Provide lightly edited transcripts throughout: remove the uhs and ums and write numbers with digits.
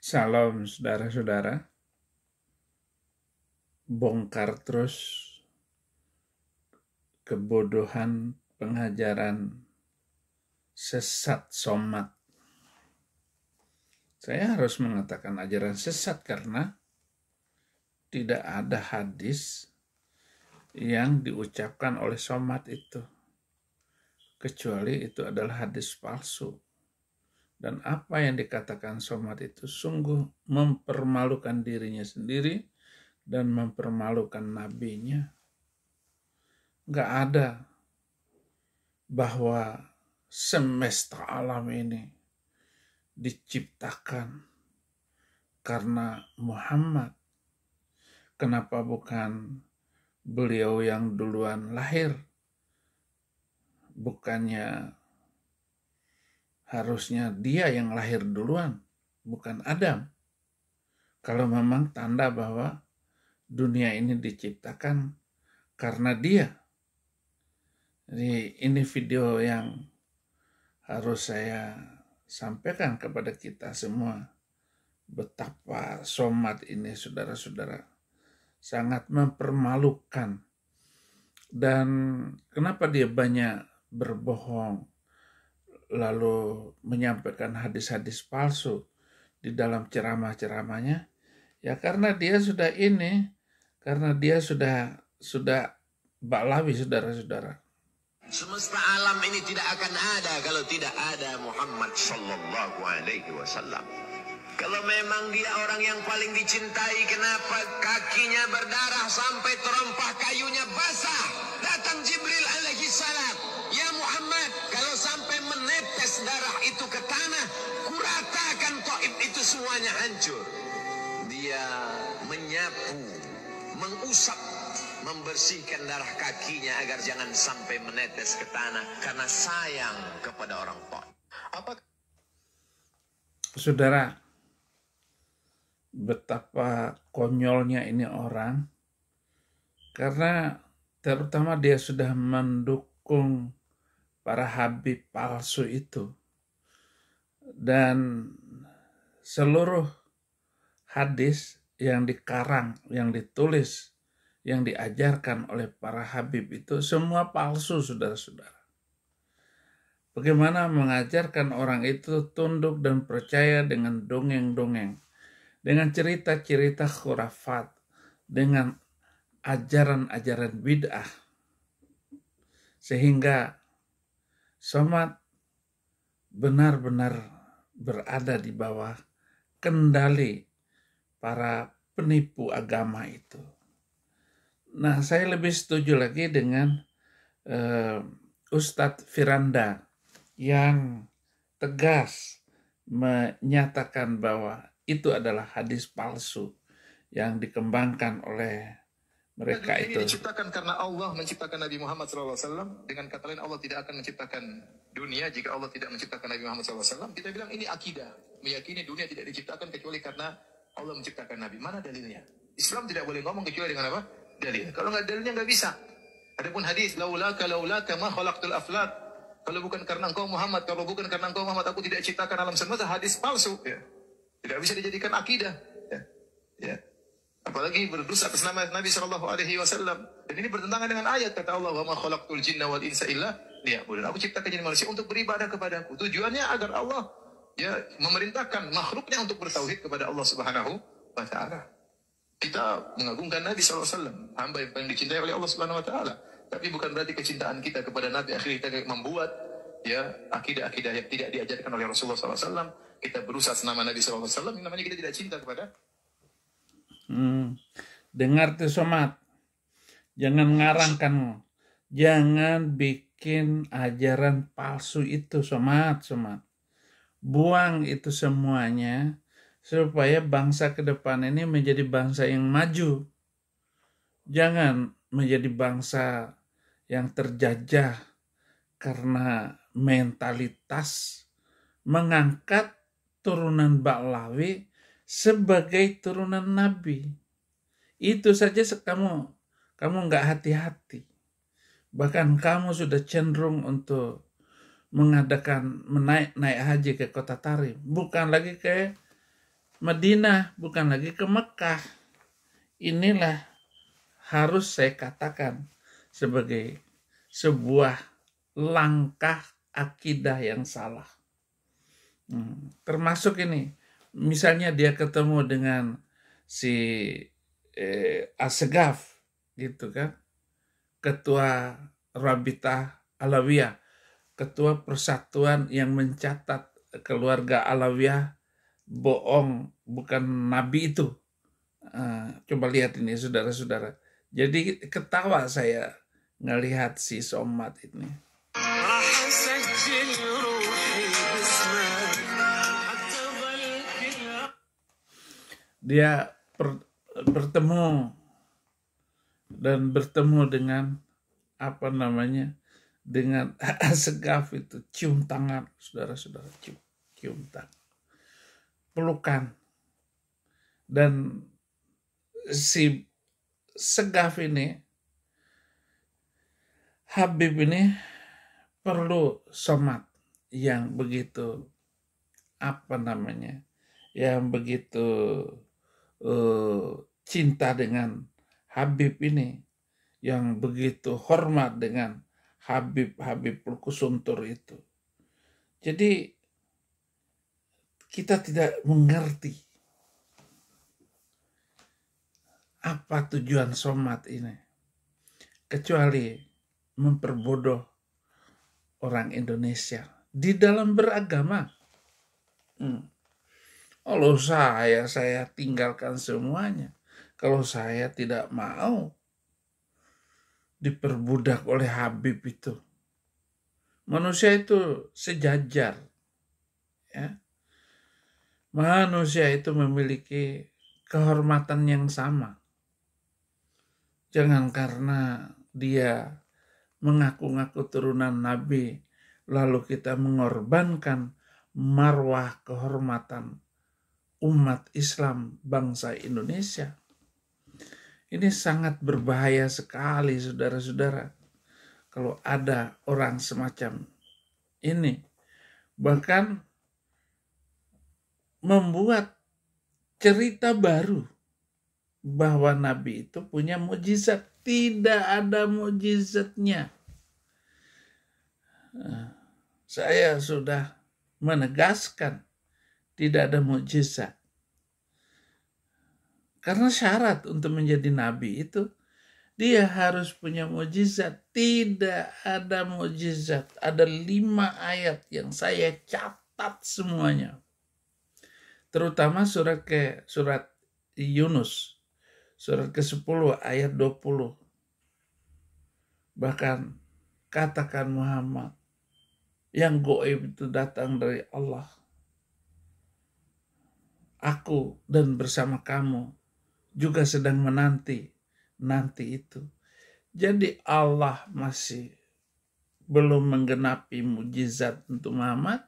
Salam saudara-saudara, bongkar terus kebodohan pengajaran sesat somat. Saya harus mengatakan ajaran sesat karena tidak ada hadis yang diucapkan oleh somat itu, kecuali itu adalah hadis palsu. Dan apa yang dikatakan somat itu sungguh mempermalukan dirinya sendiri dan mempermalukan nabinya. Nggak ada bahwa semesta alam ini diciptakan karena Muhammad. Kenapa bukan beliau yang duluan lahir? Bukannya harusnya dia yang lahir duluan, bukan Adam. Kalau memang tanda bahwa dunia ini diciptakan karena dia. Jadi ini video yang harus saya sampaikan kepada kita semua. Betapa somat ini saudara-saudara. Sangat mempermalukan. Dan kenapa dia banyak berbohong, lalu menyampaikan hadis-hadis palsu di dalam ceramah-ceramahnya? Ya karena dia sudah baklawi saudara-saudara. Semesta alam ini tidak akan ada kalau tidak ada Muhammad sallallahu alaihi wasallam. Kalau memang dia orang yang paling dicintai, kenapa kakinya berdarah sampai terompah kayunya basah? Datang Jibril alaihi salam. Ya Muhammad, kalau sampai menetes darah itu ke tanah, kuratakan Taif itu semuanya hancur. Dia menyapu, mengusap, membersihkan darah kakinya agar jangan sampai menetes ke tanah karena sayang kepada orang Taif. Saudara, betapa konyolnya ini orang, karena terutama dia sudah mendukung para habib palsu itu, dan seluruh hadis yang dikarang, yang ditulis, yang diajarkan oleh para habib itu semua palsu, saudara-saudara. Bagaimana mengajarkan orang itu tunduk dan percaya dengan dongeng-dongeng, dengan cerita-cerita khurafat, dengan ajaran-ajaran bid'ah, sehingga somat benar-benar berada di bawah kendali para penipu agama itu. Nah, saya lebih setuju lagi dengan Ustadz Firanda yang tegas menyatakan bahwa itu adalah hadis palsu yang dikembangkan oleh mereka itu. Ini diciptakan karena Allah menciptakan Nabi Muhammad SAW. Dengan kata lain, Allah tidak akan menciptakan dunia jika Allah tidak menciptakan Nabi Muhammad SAW. Kita bilang ini akidah, meyakini dunia tidak diciptakan kecuali karena Allah menciptakan Nabi. Mana dalilnya? Islam tidak boleh ngomong kecuali dengan apa? Dalil. Kalau nggak dalilnya nggak bisa. Adapun hadis, laulaka ma khalaqtul aflak. Kalau bukan karena engkau Muhammad, kalau bukan karena engkau Muhammad, aku tidak ciptakan alam semesta. Hadis palsu. Ya. Tidak bisa dijadikan akidah. Ya. Apalagi berdosa atas nama Nabi SAW. Dan ini bertentangan dengan ayat kata Allah, wa ma khalaqtul jinna wal insa illa liya'budun. Aku ciptakan jin manusia untuk beribadah kepadaku. Tujuannya agar Allah memerintahkan makhluknya untuk bertauhid kepada Allah Subhanahu wa taala. Kita mengagungkan Nabi SAW, hamba yang paling dicintai oleh Allah Subhanahu wa taala. Tapi bukan berarti kecintaan kita kepada Nabi akhirnya kita membuat akidah-akidah yang tidak diajarkan oleh Rasulullah SAW. Kita berusaha senama Nabi SAW, namanya kita tidak cinta kepada. Dengar tuh somat, jangan ngarangkan, jangan bikin ajaran palsu itu somat. Buang itu semuanya supaya bangsa ke depan ini menjadi bangsa yang maju. Jangan menjadi bangsa yang terjajah karena mentalitas mengangkat turunan Ba'lawi sebagai turunan Nabi. Itu saja kamu nggak hati-hati. Bahkan kamu sudah cenderung untuk mengadakan naik haji ke kota Tarim, bukan lagi ke Madinah, bukan lagi ke Mekah. Inilah harus saya katakan sebagai sebuah langkah akidah yang salah. Termasuk ini, misalnya dia ketemu dengan si Assegaf, gitu kan, ketua Rabitah Alawiyah, ketua persatuan yang mencatat keluarga Alawiyah bohong, bukan nabi itu. Coba lihat ini saudara-saudara. Jadi ketawa saya ngelihat si Somad ini. Dia bertemu dengan dengan Assegaf itu, cium tangan, saudara-saudara, cium tangan, pelukan. Dan si Segaf ini, Habib ini perlu Somad yang begitu yang begitu cinta dengan Habib ini, yang begitu hormat dengan Habib Lukusuntur itu. Jadi kita tidak mengerti apa tujuan Somad ini, kecuali memperbodoh orang Indonesia di dalam beragama. Kalau saya tinggalkan semuanya. Kalau saya tidak mau diperbudak oleh Habib itu. Manusia itu sejajar. Ya. Manusia itu memiliki kehormatan yang sama. Jangan karena dia mengaku-ngaku turunan Nabi, lalu kita mengorbankan marwah kehormatan umat Islam bangsa Indonesia. Ini sangat berbahaya sekali, saudara-saudara, kalau ada orang semacam ini. Bahkan membuat cerita baru bahwa Nabi itu punya mukjizat. Tidak ada mukjizatnya. Saya sudah menegaskan tidak ada mukjizat. Karena syarat untuk menjadi nabi itu dia harus punya mukjizat. Tidak ada mukjizat. Ada 5 ayat yang saya catat semuanya. Terutama surat Yunus. Surat ke-10 ayat 20. Bahkan katakan Muhammad, yang gaib itu datang dari Allah. Aku dan bersama kamu juga sedang menanti itu. Jadi Allah masih belum menggenapi mukjizat untuk Muhammad.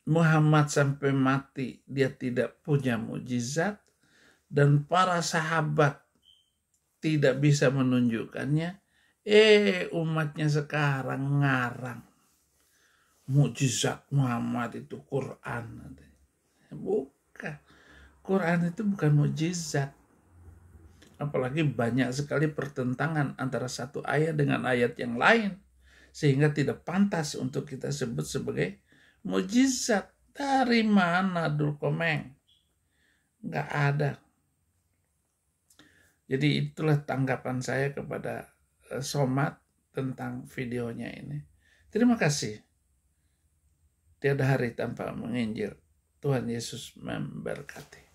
Muhammad sampai mati dia tidak punya mukjizat, dan para sahabat tidak bisa menunjukkannya. Umatnya sekarang ngarang mukjizat Muhammad itu Quran. Bukan. Quran itu bukan mukjizat. Apalagi banyak sekali pertentangan antara satu ayat dengan ayat yang lain, sehingga tidak pantas untuk kita sebut sebagai mukjizat. Dari mana, Dul Komeng? Nggak ada. Jadi itulah tanggapan saya kepada Somad tentang videonya ini. Terima kasih. Tiada hari tanpa menginjil. Tuhan Yesus memberkati.